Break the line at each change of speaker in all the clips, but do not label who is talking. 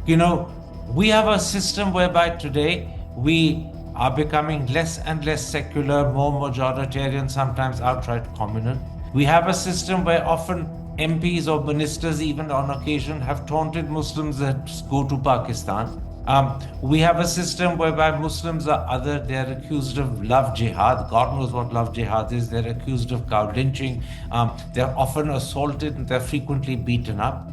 You know, we have a system whereby today we are becoming less and less secular, more majoritarian, sometimes outright communal. We have a system where often MPs or ministers, even on occasion, have taunted Muslims that go to Pakistan. We have a system whereby Muslims are other. They're accused of love jihad. God knows what love jihad is. They're accused of cow lynching. They're often assaulted and they're frequently beaten up.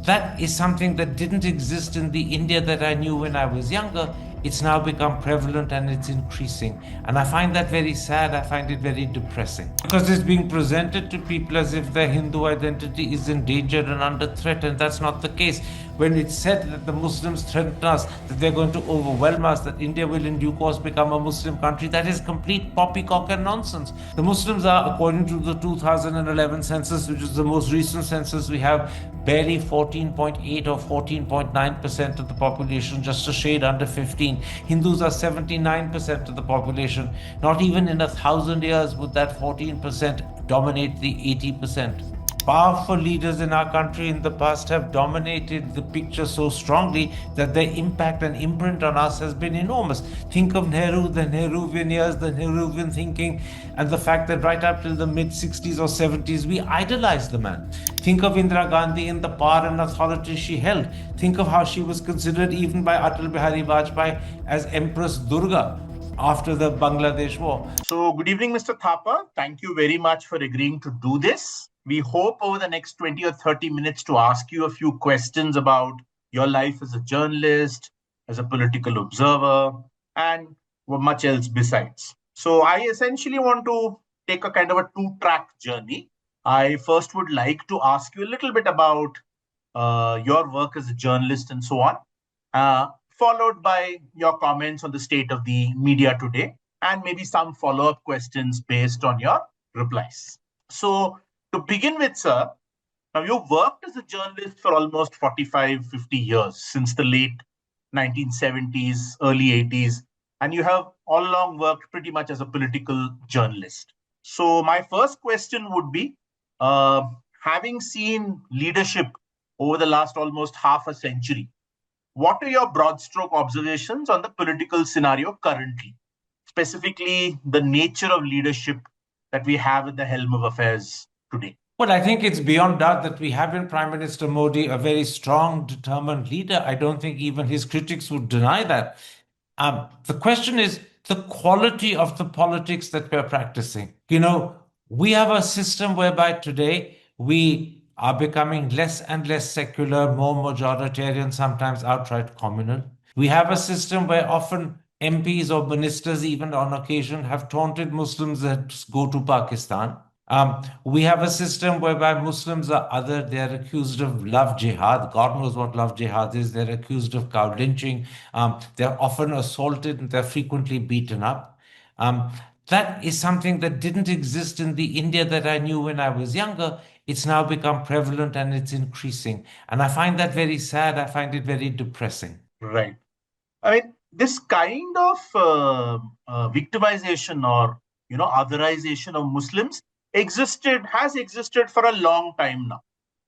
That is something that didn't exist in the India that I knew when I was younger. It's now become prevalent and it's increasing. And I find that very sad. I find it very depressing because it's being presented to people as if their Hindu identity is in danger and under threat. And that's not the case. When it's said that the Muslims threaten us, that they're going to overwhelm us, that India will in due course become a Muslim country, that is complete poppycock and nonsense. The Muslims are, according to the 2011 census, which is the most recent census we have, barely 14.8 or 14.9% of the population, just a shade under 15. Hindus are 79% of the population. Not even in 1,000 years would that 14% dominate the 80%. Powerful leaders in our country in the past have dominated the picture so strongly that their impact and imprint on us has been enormous. Think of Nehru, the Nehruvian years, the Nehruvian thinking, and the fact that right up till the mid 60s or 70s, we idolized the man. Think of Indira Gandhi and the power and authority she held. Think of how she was considered even by Atal Bihari Vajpayee as Empress Durga after the Bangladesh war.
So, good evening, Mr. Thapar. Thank you very much for agreeing to do this. We hope over the next 20 or 30 minutes to ask you a few questions about your life as a journalist, as a political observer, and much else besides. So, I essentially want to take a kind of a two-track journey. I first would like to ask you a little bit about your work as a journalist and so on, followed by your comments on the state of the media today, and maybe some follow-up questions based on your replies. So, to begin with, sir, now you've worked as a journalist for almost 45, 50 years, since the late 1970s, early 80s, and you have all along worked pretty much as a political journalist. So my first question would be, having seen leadership over the last almost half a century, what are your broad stroke observations on the political scenario currently, specifically the nature of leadership that we have at the helm of affairs today?
Well, I think it's beyond doubt that we have in Prime Minister Modi a very strong, determined leader. I don't think even his critics would deny that. The question is the quality of the politics that we're practicing. You know, we have a system whereby today we are becoming less and less secular, more majoritarian, sometimes outright communal. We have a system where often MPs or ministers, even on occasion, have taunted Muslims that go to Pakistan. We have a system whereby Muslims are other. They're accused of love jihad. God knows what love jihad is. They're accused of cow lynching. They're often assaulted and they're frequently beaten up. That is something that didn't exist in the India that I knew when I was younger. It's now become prevalent and it's increasing. And I find that very sad. I find it very depressing.
Right. I mean, this kind of victimization or, otherization of Muslims has existed for a long time now.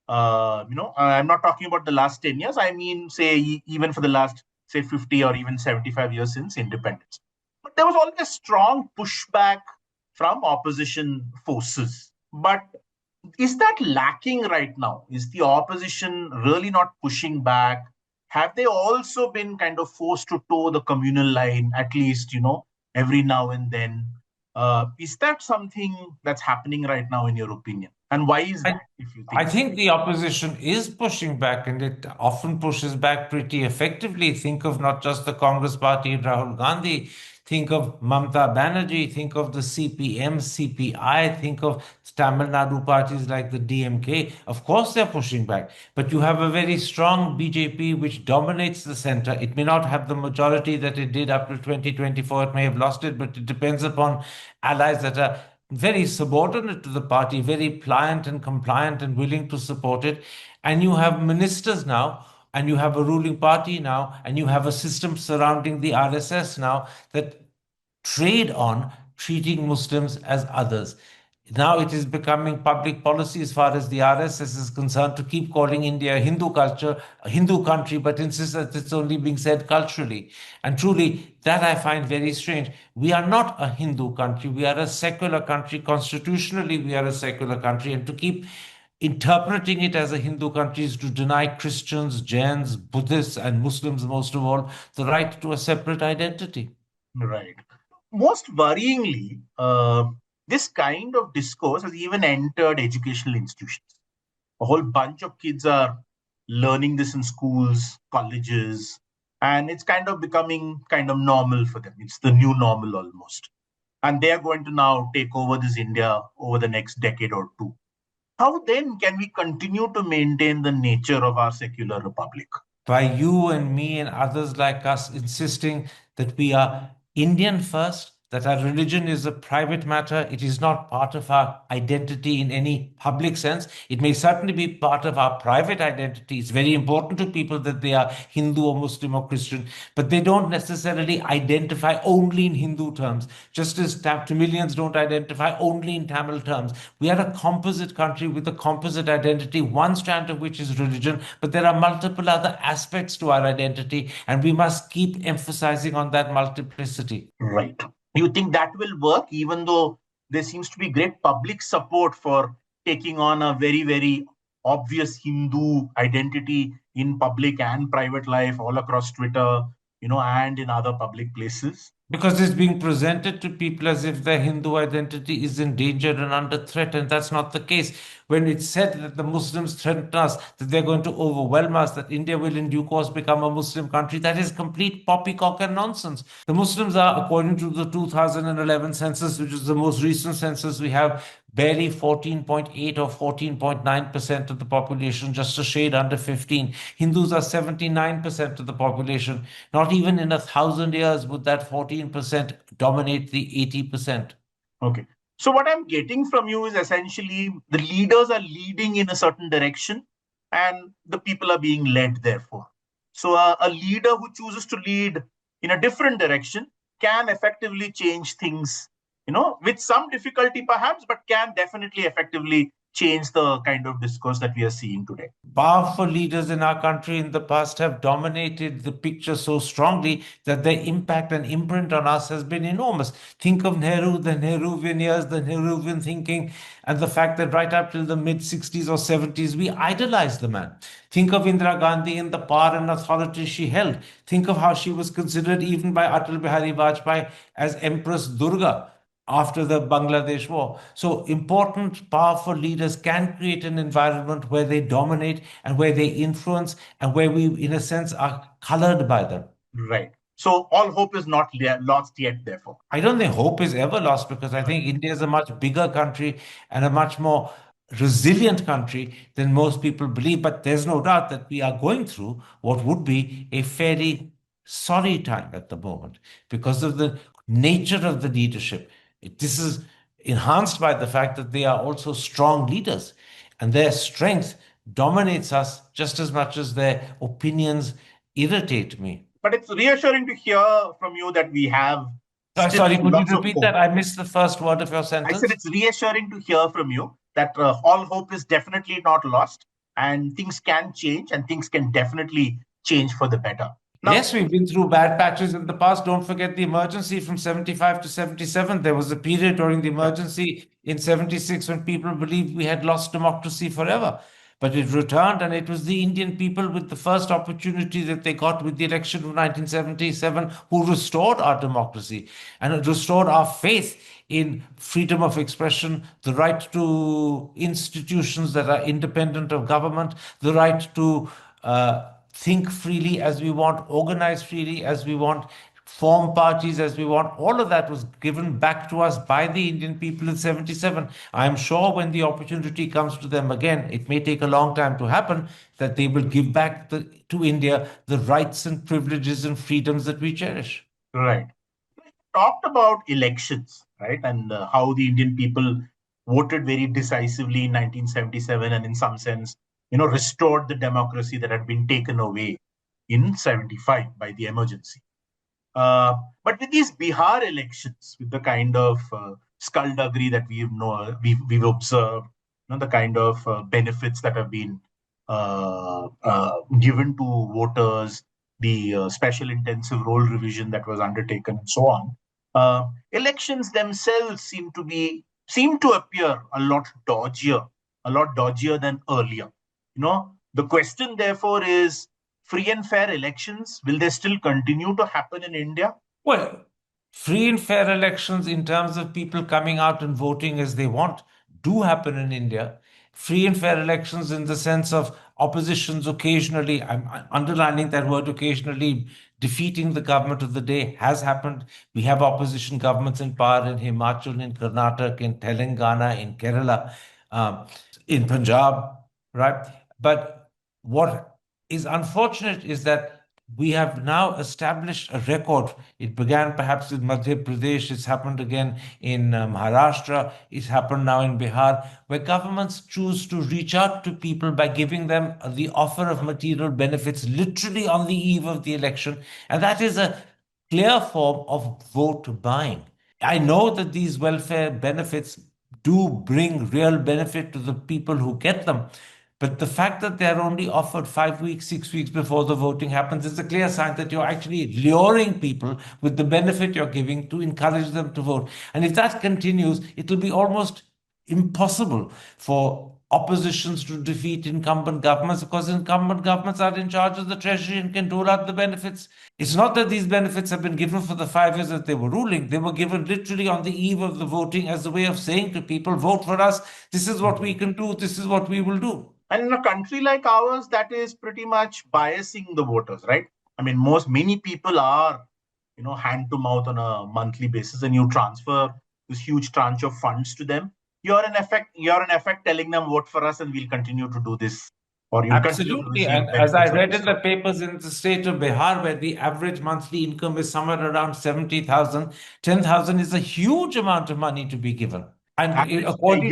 I'm not talking about the last 10 years. I mean, say, even for the last, say, 50 or even 75 years since independence. But there was always strong pushback from opposition forces. But is that lacking right now? Is the opposition really not pushing back? Have they also been kind of forced to toe the communal line, at least, every now and then? Is that something that's happening right now, in your opinion? And why is that, if you think?
I think the opposition is pushing back, and it often pushes back pretty effectively. Think of not just the Congress Party and Rahul Gandhi. Think of Mamata Banerjee. Think of the CPM, CPI. Think of Tamil Nadu parties like the DMK. Of course, they're pushing back. But you have a very strong BJP which dominates the center. It may not have the majority that it did up to 2024. It may have lost it, but it depends upon allies that are very subordinate to the party, very pliant and compliant and willing to support it. And you have ministers now, and you have a ruling party now, and you have a system surrounding the RSS now that trade on treating Muslims as others. Now it is becoming public policy as far as the RSS is concerned to keep calling India a Hindu culture, a Hindu country, but insist that it's only being said culturally. And truly, that I find very strange. We are not a Hindu country. We are a secular country. Constitutionally, we are a secular country. And to keep interpreting it as a Hindu country is to deny Christians, Jains, Buddhists, and Muslims, most of all, the right to a separate identity.
Right. Most worryingly, this kind of discourse has even entered educational institutions. A whole bunch of kids are learning this in schools, colleges, and it's kind of becoming kind of normal for them. It's the new normal almost. And they are going to now take over this India over the next decade or two. How then can we continue to maintain the nature of our secular republic?
By you and me and others like us insisting that we are Indian first, that our religion is a private matter. It is not part of our identity in any public sense. It may certainly be part of our private identity. It's very important to people that they are Hindu or Muslim or Christian, but they don't necessarily identify only in Hindu terms, just as Tamilians don't identify only in Tamil terms. We are a composite country with a composite identity, one strand of which is religion, but there are multiple other aspects to our identity, and we must keep emphasizing on that multiplicity.
Right. Do you think that will work, even though there seems to be great public support for taking on a very, very obvious Hindu identity in public and private life all across Twitter, and in other public places?
Because it's being presented to people as if their Hindu identity is in danger and under threat, and that's not the case. When it's said that the Muslims threaten us, that they're going to overwhelm us, that India will in due course become a Muslim country, that is complete poppycock and nonsense. The Muslims are, according to the 2011 census, which is the most recent census we have, barely 14.8 or 14.9% of the population, just a shade under 15. Hindus are 79% of the population. Not even in 1,000 years would that 14% dominate the 80%.
Okay. So what I'm getting from you is essentially the leaders are leading in a certain direction and the people are being led therefore. So a leader who chooses to lead in a different direction can effectively change things, with some difficulty perhaps, but can definitely effectively change the kind of discourse that we are seeing today.
Powerful leaders in our country in the past have dominated the picture so strongly that their impact and imprint on us has been enormous. Think of Nehru, the Nehruvian years, the Nehruvian thinking, and the fact that right up till the mid 60s or 70s, we idolized the man. Think of Indira Gandhi and the power and authority she held. Think of how she was considered even by Atal Bihari Vajpayee as Empress Durga after the Bangladesh war. So important, powerful leaders can create an environment where they dominate and where they influence and where we, in a sense, are colored by them.
Right. So all hope is not lost yet, therefore.
I don't think hope is ever lost because I think India is a much bigger country and a much more resilient country than most people believe. But there's no doubt that we are going through what would be a fairly sorry time at the moment because of the nature of the leadership. This is enhanced by the fact that they are also strong leaders and their strength dominates us just as much as their opinions irritate me.
But it's reassuring to hear from you that we have.
Sorry, could you repeat that? I missed the first word of your sentence.
I said it's reassuring to hear from you that all hope is definitely not lost and things can change and things can definitely change for the better.
Now, yes, we've been through bad patches in the past. Don't forget the emergency from 75 to 77. There was a period during the emergency in 76 when people believed we had lost democracy forever. But it returned, and it was the Indian people with the first opportunity that they got with the election of 1977 who restored our democracy and restored our faith in freedom of expression, the right to institutions that are independent of government, the right to think freely as we want, organize freely as we want, form parties as we want. All of that was given back to us by the Indian people in 77. I'm sure when the opportunity comes to them again, it may take a long time to happen, that they will give back to India the rights and privileges and freedoms that we cherish.
Right. We talked about elections, right? And how the Indian people voted very decisively in 1977 and in some sense, restored the democracy that had been taken away in 75 by the emergency. But with these Bihar elections, with the kind of skullduggery that we've observed, the kind of benefits that have been given to voters, the special intensive role revision that was undertaken, and so on. Elections themselves seem to appear a lot dodgier than earlier. The question therefore is, free and fair elections, will they still continue to happen in India?
Well, free and fair elections in terms of people coming out and voting as they want do happen in India. Free and fair elections in the sense of oppositions occasionally, I'm underlining that word occasionally, defeating the government of the day has happened. We have opposition governments in power in Himachal, in Karnataka, in Telangana, in Kerala, in Punjab, right? But what is unfortunate is that we have now established a record. It began perhaps with Madhya Pradesh. It's happened again in Maharashtra. It's happened now in Bihar, where governments choose to reach out to people by giving them the offer of material benefits literally on the eve of the election. And that is a clear form of vote buying. I know that these welfare benefits do bring real benefit to the people who get them. But the fact that they're only offered 5 weeks, 6 weeks before the voting happens is a clear sign that you're actually luring people with the benefit you're giving to encourage them to vote. And if that continues, it'll be almost impossible for oppositions to defeat incumbent governments, because incumbent governments are in charge of the treasury and can dole out the benefits. It's not that these benefits have been given for the 5 years that they were ruling. They were given literally on the eve of the voting as a way of saying to people, vote for us. This is what we can do. This is what we will do.
And in a country like ours, that is pretty much biasing the voters, right? I mean, many people are, hand to mouth on a monthly basis, and you transfer this huge tranche of funds to them. You're in effect telling them, vote for us, and we'll continue to do this. Or you
Absolutely. And as I read in the papers in the state of Bihar, where the average monthly income is somewhere around 70,000, 10,000 is a huge amount of money to be given. And according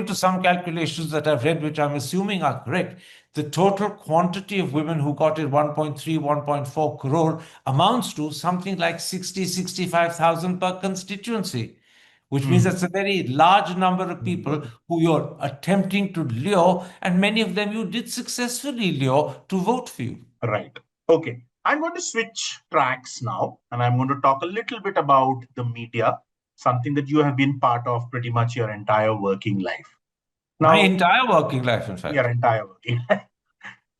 to some calculations that I've read, which I'm assuming are correct, the total quantity of women who got it 1.3, 1.4 crore amounts to something like 60, 65,000 per constituency, which means that's a very large number of people who you're attempting to lure, and many of them you did successfully lure to vote for you.
Right. Okay. I'm going to switch tracks now, and I'm going to talk a little bit about the media, something that you have been part of pretty much your entire working life.
Now, my entire working life, in fact.
Your entire working life.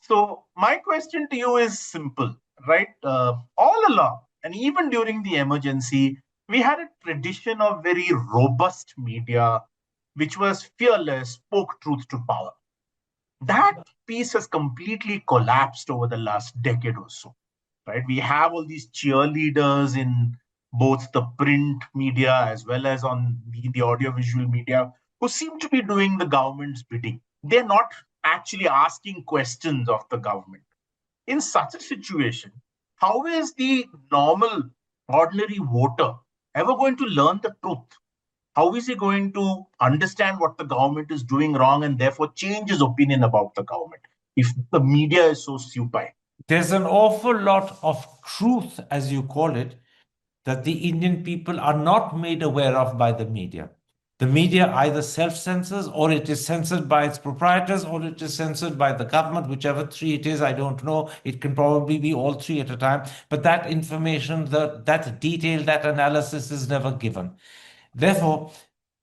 So my question to you is simple, right? All along, and even during the emergency, we had a tradition of very robust media, which was fearless, spoke truth to power. That piece has completely collapsed over the last decade or so, right? We have all these cheerleaders in both the print media as well as on the audiovisual media who seem to be doing the government's bidding. They're not actually asking questions of the government. In such a situation, how is the normal, ordinary voter ever going to learn the truth? How is he going to understand what the government is doing wrong and therefore change his opinion about the government if the media is so supine?
There's an awful lot of truth, as you call it, that the Indian people are not made aware of by the media. The media either self-censors, or it is censored by its proprietors, or it is censored by the government, whichever three it is, I don't know. It can probably be all three at a time. But that information, that detail, that analysis is never given. Therefore,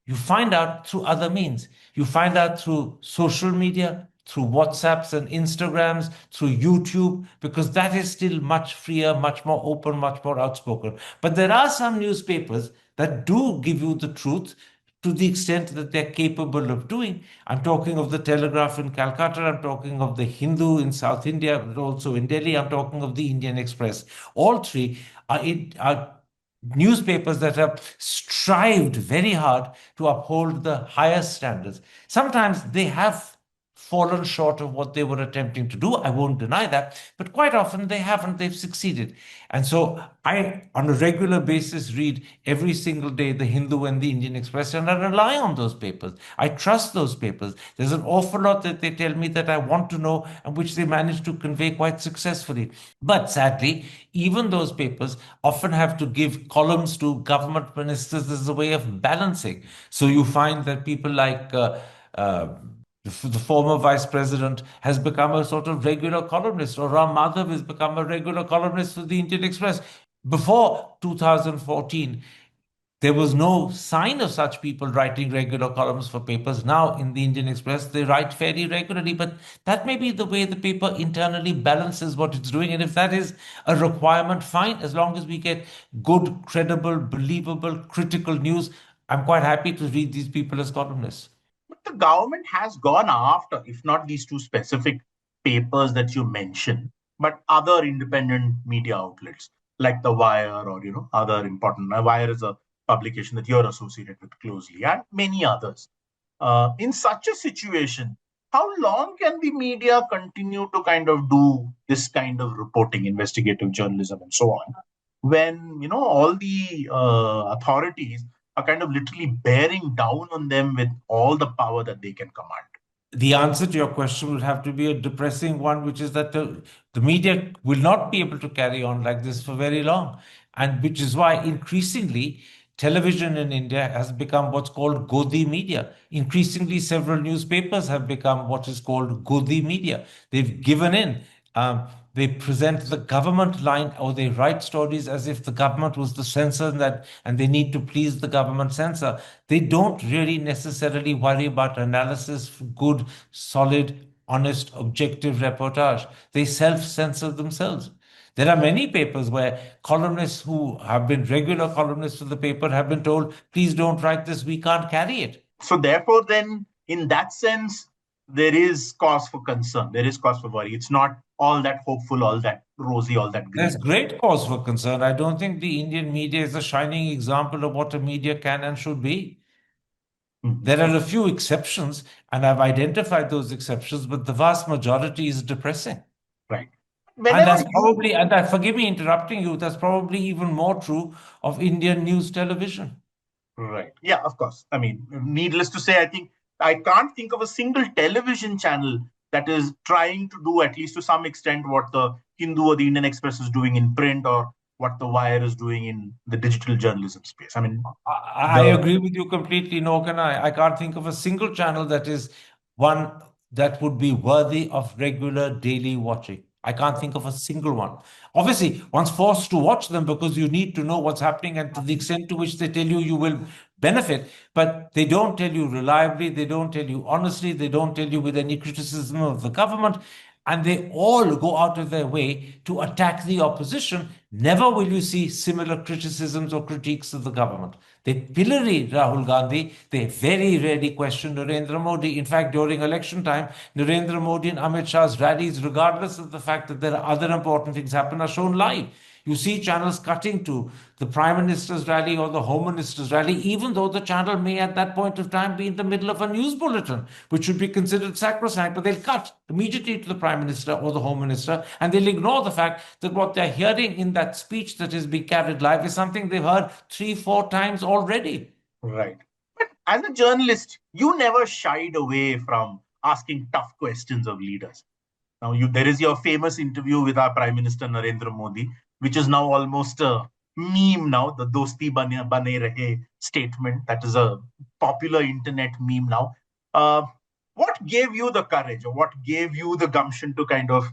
you find out through other means. You find out through social media, through WhatsApps and Instagrams, through YouTube, because that is still much freer, much more open, much more outspoken. But there are some newspapers that do give you the truth to the extent that they're capable of doing. I'm talking of the Telegraph in Calcutta, I'm talking of the Hindu in South India, but also in Delhi, I'm talking of the Indian Express. All three are newspapers that have strived very hard to uphold the highest standards. Sometimes they have fallen short of what they were attempting to do. I won't deny that. But quite often they haven't. They've succeeded. And so I, on a regular basis, read every single day the Hindu and the Indian Express, and I rely on those papers. I trust those papers. There's an awful lot that they tell me that I want to know and which they manage to convey quite successfully. But sadly, even those papers often have to give columns to government ministers as a way of balancing. So you find that people like the former vice president has become a sort of regular columnist, or Ram Madhav has become a regular columnist for the Indian Express. Before 2014, there was no sign of such people writing regular columns for papers. Now, in the Indian Express, they write fairly regularly, but that may be the way the paper internally balances what it's doing. And if that is a requirement, fine, as long as we get good, credible, believable, critical news. I'm quite happy to read these people as columnists.
But the government has gone after, if not these two specific papers that you mentioned, but other independent media outlets like The Wire or, other important. Wire is a publication that you're associated with closely, and many others. In such a situation, how long can the media continue to kind of do this kind of reporting, investigative journalism, and so on, when all the authorities are kind of literally bearing down on them with all the power that they can command?
The answer to your question would have to be a depressing one, which is that the media will not be able to carry on like this for very long. And which is why increasingly television in India has become what's called Godi media. Increasingly, several newspapers have become what is called Godi media. They've given in. They present the government line, or they write stories as if the government was the censor and they need to please the government censor. They don't really necessarily worry about analysis, good, solid, honest, objective reportage. They self-censor themselves. There are many papers where columnists who have been regular columnists for the paper have been told, please don't write this, we can't carry it.
So therefore, then, in that sense, there is cause for concern. There is cause for worry. It's not all that hopeful, all that rosy, all that green.
There's great cause for concern. I don't think the Indian media is a shining example of what a media can and should be. There are a few exceptions, and I've identified those exceptions, but the vast majority is depressing.
Right.
And that's probably, forgive me interrupting you, that's probably even more true of Indian news television.
Right. Yeah, of course. I mean, needless to say, I think I can't think of a single television channel that is trying to do, at least to some extent, what the Hindu or the Indian Express is doing in print, or what The Wire is doing in the digital journalism space. I mean,
I agree with you completely, nor can I. I can't think of a single channel that is one that would be worthy of regular daily watching. I can't think of a single one. Obviously, one's forced to watch them because you need to know what's happening, and to the extent to which they tell you, you will benefit. But they don't tell you reliably, they don't tell you honestly, they don't tell you with any criticism of the government. And they all go out of their way to attack the opposition. Never will you see similar criticisms or critiques of the government. They pillory Rahul Gandhi. They very rarely question Narendra Modi. In fact, during election time, Narendra Modi and Amit Shah's rallies, regardless of the fact that there are other important things happen, are shown live. You see channels cutting to the Prime Minister's rally or the Home Minister's rally, even though the channel may at that point of time be in the middle of a news bulletin, which should be considered sacrosanct, but they'll cut immediately to the Prime Minister or the Home Minister, and they'll ignore the fact that what they're hearing in that speech that is being carried live is something they've heard 3-4 times already.
Right. But as a journalist, you never shied away from asking tough questions of leaders. Now, there is your famous interview with our Prime Minister Narendra Modi, which is now almost a meme now, the Dosti Bane Rahe statement. That is a popular internet meme now. What gave you the courage, or what gave you the gumption to kind of,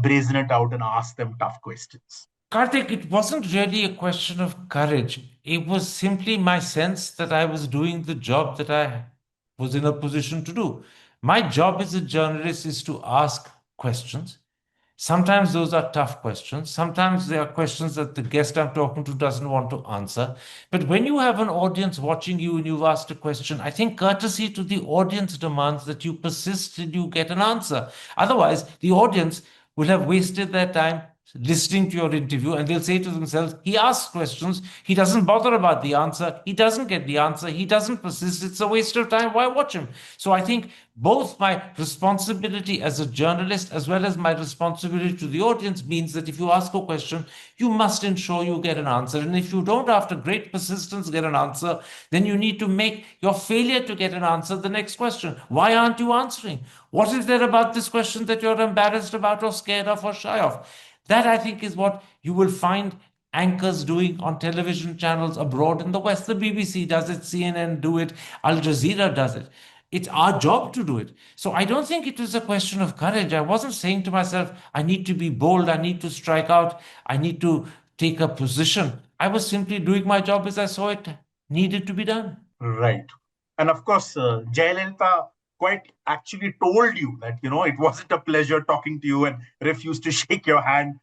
brazen it out and ask them tough questions?
Karthik, it wasn't really a question of courage. It was simply my sense that I was doing the job that I was in a position to do. My job as a journalist is to ask questions. Sometimes those are tough questions. Sometimes they are questions that the guest I'm talking to doesn't want to answer. But when you have an audience watching you and you've asked a question, I think courtesy to the audience demands that you persist till you get an answer. Otherwise, the audience will have wasted their time listening to your interview, and they'll say to themselves, he asks questions, he doesn't bother about the answer, he doesn't get the answer, he doesn't persist, it's a waste of time, why watch him? So I think both my responsibility as a journalist as well as my responsibility to the audience means that if you ask a question, you must ensure you get an answer. And if you don't, after great persistence, get an answer, then you need to make your failure to get an answer the next question. Why aren't you answering? What is there about this question that you're embarrassed about or scared of or shy of? That, I think, is what you will find anchors doing on television channels abroad in the West. The BBC does it, CNN do it, Al Jazeera does it. It's our job to do it. So I don't think it was a question of courage. I wasn't saying to myself, I need to be bold, I need to strike out, I need to take a position. I was simply doing my job as I saw it needed to be done.
Right. And of course, Jayalalitha quite actually told you that, it wasn't a pleasure talking to you and refused to shake your hand.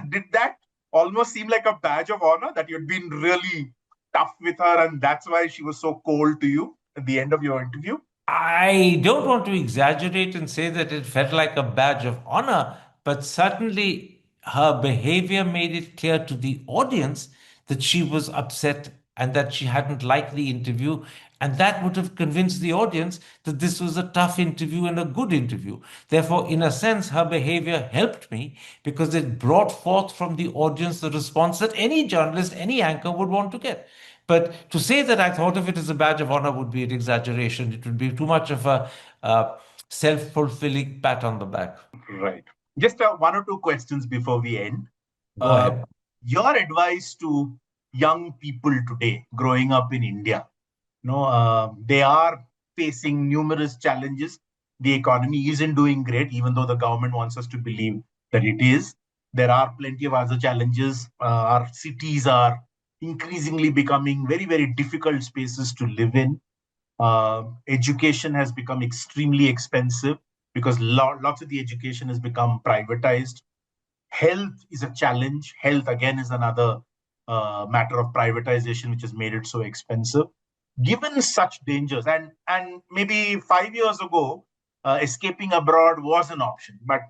Did that almost seem like a badge of honor that you'd been really tough with her and that's why she was so cold to you at the end of your interview?
I don't want to exaggerate and say that it felt like a badge of honor, but certainly her behavior made it clear to the audience that she was upset and that she hadn't liked the interview. And that would have convinced the audience that this was a tough interview and a good interview. Therefore, in a sense, her behavior helped me because it brought forth from the audience the response that any journalist, any anchor would want to get. But to say that I thought of it as a badge of honor would be an exaggeration. It would be too much of a self-fulfilling pat on the back.
Right. Just one or two questions before we end.
Go ahead.
Your advice to young people today growing up in India, they are facing numerous challenges. The economy isn't doing great, even though the government wants us to believe that it is. There are plenty of other challenges. Our cities are increasingly becoming very, very difficult spaces to live in. Education has become extremely expensive because lots of the education has become privatized. Health is a challenge. Health, again, is another matter of privatization, which has made it so expensive. Given such dangers, and maybe 5 years ago, escaping abroad was an option, but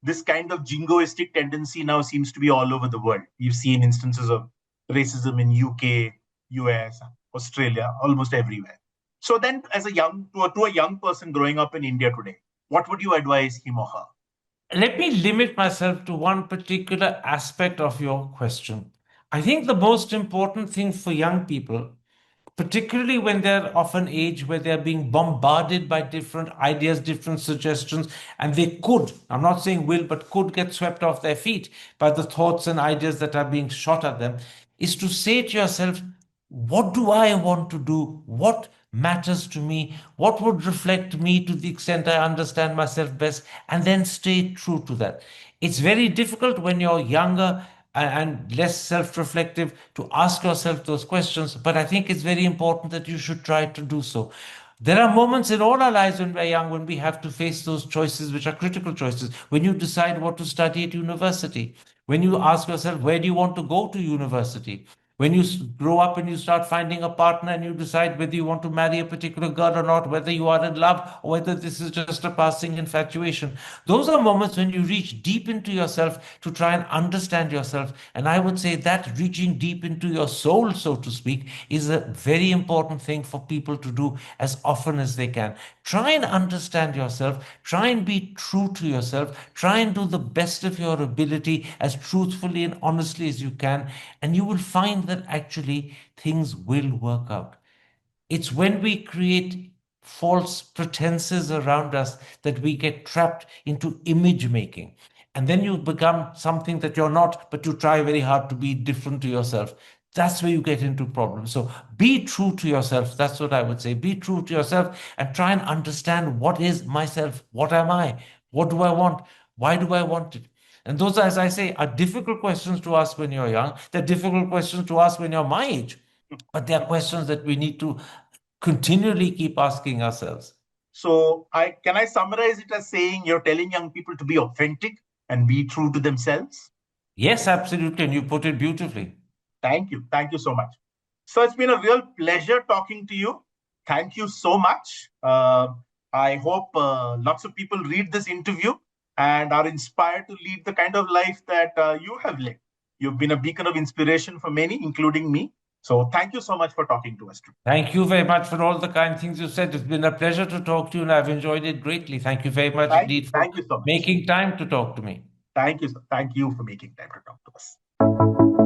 this kind of jingoistic tendency now seems to be all over the world. We've seen instances of racism in UK, US, Australia, almost everywhere. So then, as a young person growing up in India today, what would you advise him or her?
Let me limit myself to one particular aspect of your question. I think the most important thing for young people, particularly when they're of an age where they're being bombarded by different ideas, different suggestions, and they could, I'm not saying will, but could get swept off their feet by the thoughts and ideas that are being shot at them, is to say to yourself, what do I want to do? What matters to me? What would reflect me to the extent I understand myself best? And then stay true to that. It's very difficult when you're younger and less self-reflective to ask yourself those questions, but I think it's very important that you should try to do so. There are moments in all our lives when we're young when we have to face those choices, which are critical choices. When you decide what to study at university, when you ask yourself, where do you want to go to university? When you grow up and you start finding a partner and you decide whether you want to marry a particular girl or not, whether you are in love or whether this is just a passing infatuation. Those are moments when you reach deep into yourself to try and understand yourself. And I would say that reaching deep into your soul, so to speak, is a very important thing for people to do as often as they can. Try and understand yourself. Try and be true to yourself. Try and do the best of your ability as truthfully and honestly as you can. And you will find that actually things will work out. It's when we create false pretenses around us that we get trapped into image making. And then you become something that you're not, but you try very hard to be different to yourself. That's where you get into problems. So be true to yourself. That's what I would say. Be true to yourself and try and understand what is myself? What am I? What do I want? Why do I want it? And those, as I say, are difficult questions to ask when you're young. They're difficult questions to ask when you're my age. But they are questions that we need to continually keep asking ourselves.
So can I summarize it as saying you're telling young people to be authentic and be true to themselves?
Yes, absolutely. And you put it beautifully.
Thank you. Thank you so much. So it's been a real pleasure talking to you. Thank you so much. I hope lots of people read this interview and are inspired to lead the kind of life that you have led. You've been a beacon of inspiration for many, including me. So thank you so much for talking to us today.
Thank you very much for all the kind things you said. It's been a pleasure to talk to you, and I've enjoyed it greatly. Thank you very much indeed for
thank you so much.
making time to talk to me.
Thank you for making time to talk to us.